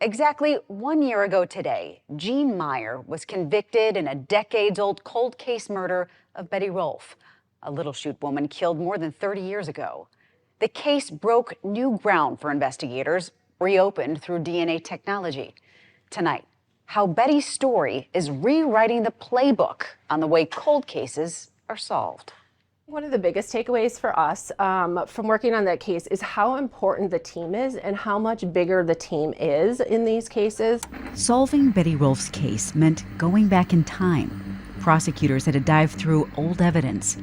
Exactly 1 year ago today, Jean Meyer was convicted in a decades-old cold case murder of Betty Rolf, a Little Chute woman killed more than 30 years ago. The case broke new ground for investigators, reopened through DNA technology. Tonight, how Betty's story is rewriting the playbook on the way cold cases are solved. One of the biggest takeaways for us from working on that case is how important the team is and how much bigger the team is in these cases. Solving Betty Rolf's case meant going back in time. Prosecutors had to dive through old evidence,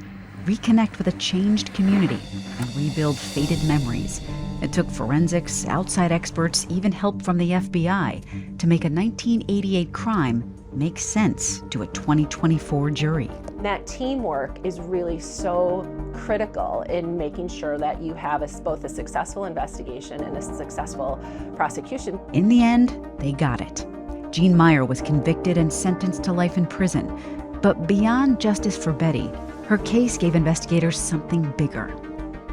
reconnect with a changed community, and rebuild faded memories. It took forensics, outside experts, even help from the FBI to make a 1988 crime make sense to a 2024 jury. That teamwork is really so critical in making sure that you have both a successful investigation and a successful prosecution. In the end, they got it. Jean Meyer was convicted and sentenced to life in prison. But beyond justice for Betty, her case gave investigators something bigger,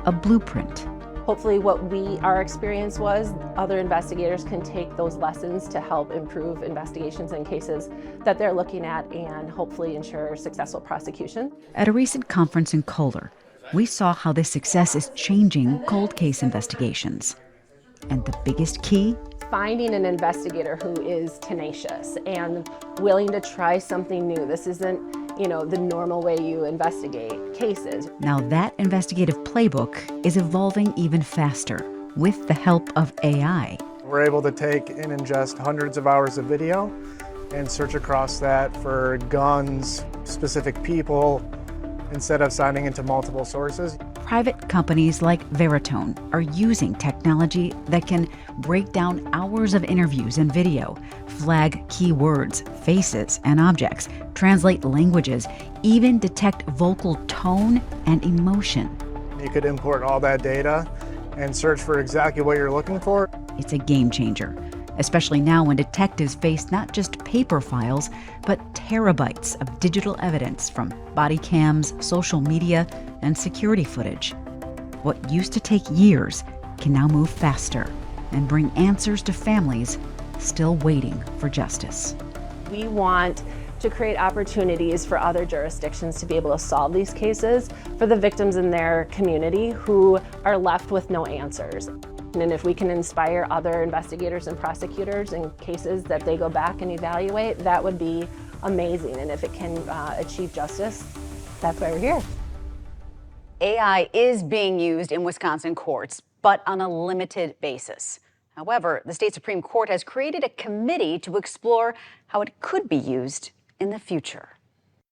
a blueprint. Hopefully our experience was, other investigators can take those lessons to help improve investigations and cases that they're looking at and hopefully ensure successful prosecution. At a recent conference in Kohler, we saw how this success is changing cold case investigations. And the biggest key? Finding an investigator who is tenacious and willing to try something new. This isn't, the normal way you investigate cases. Now that investigative playbook is evolving even faster with the help of AI. We're able to take and ingest hundreds of hours of video and search across that for guns, specific people, instead of signing into multiple sources. Private companies like Veritone are using technology that can break down hours of interviews and video, flag keywords, faces, and objects, translate languages, even detect vocal tone and emotion. You could import all that data and search for exactly what you're looking for. It's a game changer, especially now when detectives face not just paper files, but terabytes of digital evidence from body cams, social media, and security footage. What used to take years can now move faster and bring answers to families still waiting for justice. We want to create opportunities for other jurisdictions to be able to solve these cases for the victims in their community who are left with no answers. And if we can inspire other investigators and prosecutors in cases that they go back and evaluate, that would be amazing. And if it can achieve justice, that's why we're here. AI is being used in Wisconsin courts, but on a limited basis. However, the state Supreme Court has created a committee to explore how it could be used in the future.